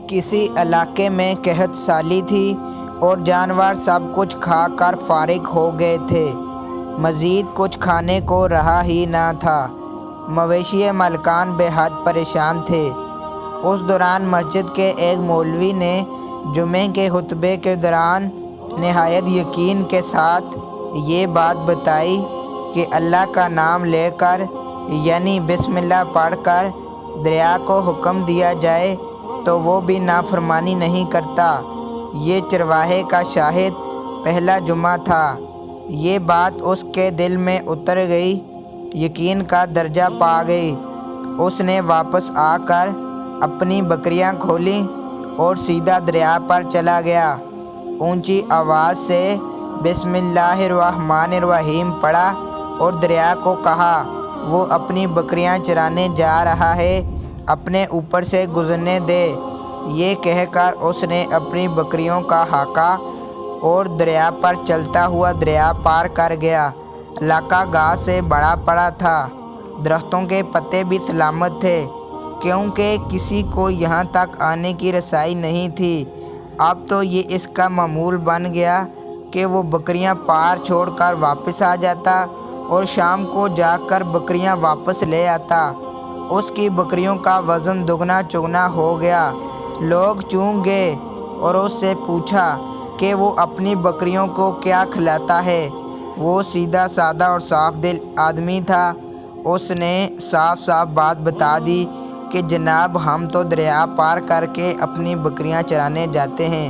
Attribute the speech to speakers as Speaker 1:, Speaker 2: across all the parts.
Speaker 1: کسی علاقے میں قحط سالی تھی اور جانور سب کچھ کھا کر فارغ ہو گئے تھے۔ مزید کچھ کھانے کو رہا ہی نہ تھا۔ مویشی مالکان بے حد پریشان تھے۔ اس دوران مسجد کے ایک مولوی نے جمعے کے خطبے کے دوران نہایت یقین کے ساتھ یہ بات بتائی کہ اللہ کا نام لے کر یعنی بسم اللہ پڑھ کر دریا کو حکم دیا جائے تو وہ بھی نافرمانی نہیں کرتا۔ یہ چرواہے کا شاہد پہلا جمعہ تھا۔ یہ بات اس کے دل میں اتر گئی، یقین کا درجہ پا گئی۔ اس نے واپس آ کر اپنی بکریاں کھولیں اور سیدھا دریا پر چلا گیا۔ اونچی آواز سے بسم اللہ الرحمن الرحیم پڑھا اور دریا کو کہا وہ اپنی بکریاں چرانے جا رہا ہے، اپنے اوپر سے گزرنے دے۔ یہ کہہ کر اس نے اپنی بکریوں کا ہاکا اور دریا پر چلتا ہوا دریا پار کر گیا۔ علاقہ گھاس سے بھرا پڑا تھا، درختوں کے پتے بھی سلامت تھے کیونکہ کسی کو یہاں تک آنے کی رسائی نہیں تھی۔ اب تو یہ اس کا معمول بن گیا کہ وہ بکریاں پار چھوڑ کر واپس آ جاتا اور شام کو جا کر بکریاں واپس لے آتا۔ اس کی بکریوں کا وزن دگنا چگنا ہو گیا۔ لوگ چونک گئے اور اس سے پوچھا کہ وہ اپنی بکریوں کو کیا کھلاتا ہے۔ وہ سیدھا سادہ اور صاف دل آدمی تھا۔ اس نے صاف صاف بات بتا دی کہ جناب ہم تو دریا پار کر کے اپنی بکریاں چرانے جاتے ہیں۔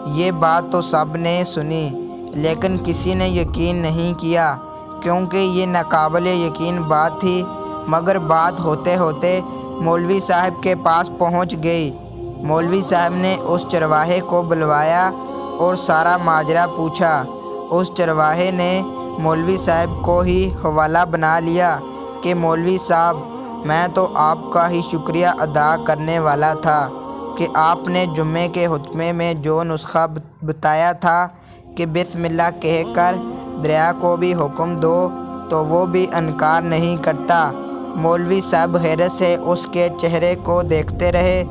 Speaker 1: یہ بات تو سب نے سنی لیکن کسی نے یقین نہیں کیا کیونکہ یہ ناقابل یقین بات تھی، مگر بات ہوتے ہوتے مولوی صاحب کے پاس پہنچ گئی۔ مولوی صاحب نے اس چرواہے کو بلوایا اور سارا ماجرا پوچھا۔ اس چرواہے نے مولوی صاحب کو ہی حوالہ بنا لیا کہ مولوی صاحب میں تو آپ کا ہی شکریہ ادا کرنے والا تھا کہ آپ نے جمعے کے خطبے میں جو نسخہ بتایا تھا کہ بسم اللہ کہہ کر دریا کو بھی حکم دو تو وہ بھی انکار نہیں کرتا۔ مولوی صاحب حیرت سے اس کے چہرے کو دیکھتے رہے۔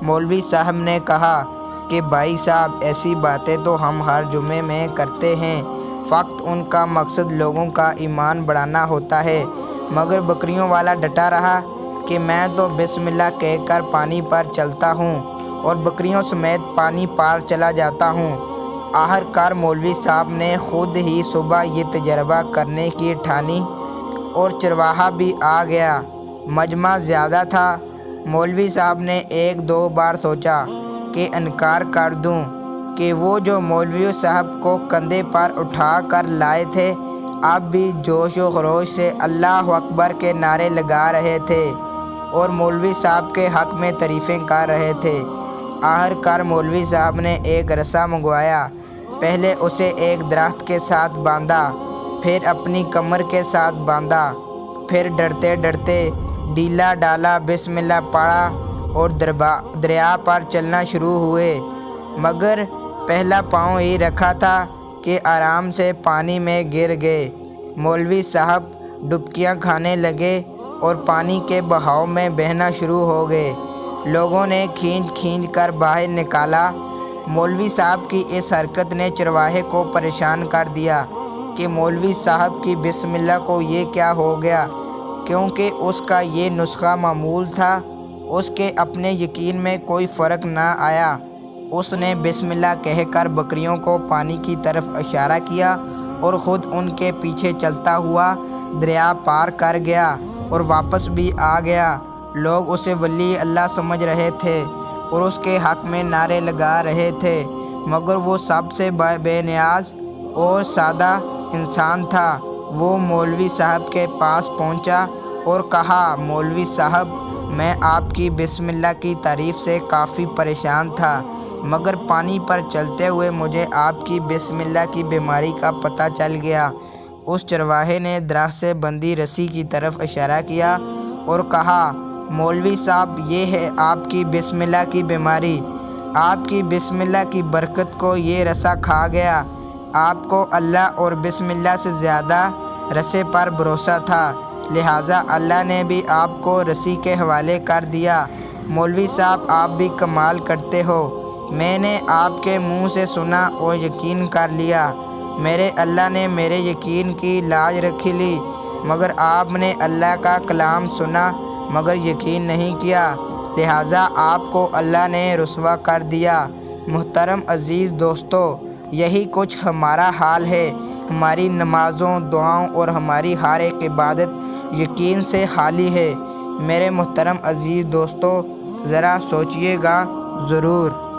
Speaker 1: مولوی صاحب نے کہا کہ بھائی صاحب ایسی باتیں تو ہم ہر جمعے میں کرتے ہیں، فقط ان کا مقصد لوگوں کا ایمان بڑھانا ہوتا ہے، مگر بکریوں والا ڈٹا رہا کہ میں تو بسم اللہ کہہ کر پانی پر چلتا ہوں اور بکریوں سمیت پانی پار چلا جاتا ہوں۔ آخرکار مولوی صاحب نے خود ہی صبح یہ تجربہ کرنے کی ٹھانی اور چرواہا بھی آ گیا۔ مجمع زیادہ تھا۔ مولوی صاحب نے ایک دو بار سوچا کہ انکار کر دوں کہ وہ جو مولوی صاحب کو کندھے پر اٹھا کر لائے تھے اب بھی جوش و خروش سے اللہ اکبر کے نعرے لگا رہے تھے اور مولوی صاحب کے حق میں تعریفیں کر رہے تھے۔ آخرکار مولوی صاحب نے ایک رسا منگوایا۔ پہلے اسے ایک درخت کے ساتھ باندھا، پھر اپنی کمر کے ساتھ باندھا، پھر ڈرتے ڈرتے ڈیلا ڈالا بسم اللہ پڑھا اور دریا پر چلنا شروع ہوئے، مگر پہلا پاؤں ہی رکھا تھا کہ آرام سے پانی میں گر گئے۔ مولوی صاحب ڈبکیاں کھانے لگے اور پانی کے بہاؤ میں بہنا شروع ہو گئے۔ لوگوں نے کھینچ کھینچ کر باہر نکالا۔ مولوی صاحب کی اس حرکت نے چرواہے کو پریشان کر دیا کہ مولوی صاحب کی بسم اللہ کو یہ کیا ہو گیا، کیونکہ اس کا یہ نسخہ معمول تھا۔ اس کے اپنے یقین میں کوئی فرق نہ آیا۔ اس نے بسم اللہ کہہ کر بکریوں کو پانی کی طرف اشارہ کیا اور خود ان کے پیچھے چلتا ہوا دریا پار کر گیا اور واپس بھی آ گیا۔ لوگ اسے ولی اللہ سمجھ رہے تھے اور اس کے حق میں نعرے لگا رہے تھے، مگر وہ سب سے بے نیاز اور سادہ انسان تھا۔ وہ مولوی صاحب کے پاس پہنچا اور کہا مولوی صاحب میں آپ کی بسم اللہ کی تعریف سے کافی پریشان تھا، مگر پانی پر چلتے ہوئے مجھے آپ کی بسم اللہ کی بیماری کا پتہ چل گیا۔ اس چرواہے نے درخت سے بندھی رسی کی طرف اشارہ کیا اور کہا مولوی صاحب یہ ہے آپ کی بسم اللہ کی بیماری، آپ کی بسم اللہ کی برکت کو یہ رسا کھا گیا۔ آپ کو اللہ اور بسم اللہ سے زیادہ رسے پر بھروسہ تھا، لہٰذا اللہ نے بھی آپ کو رسی کے حوالے کر دیا۔ مولوی صاحب آپ بھی کمال کرتے ہو، میں نے آپ کے منہ سے سنا اور یقین کر لیا۔ میرے اللہ نے میرے یقین کی لاج رکھ لی، مگر آپ نے اللہ کا کلام سنا مگر یقین نہیں کیا، لہٰذا آپ کو اللہ نے رسوا کر دیا۔ محترم عزیز دوستو، یہی کچھ ہمارا حال ہے۔ ہماری نمازوں، دعاؤں اور ہماری ہر ایک عبادت یقین سے خالی ہے۔ میرے محترم عزیز دوستو، ذرا سوچئے گا ضرور۔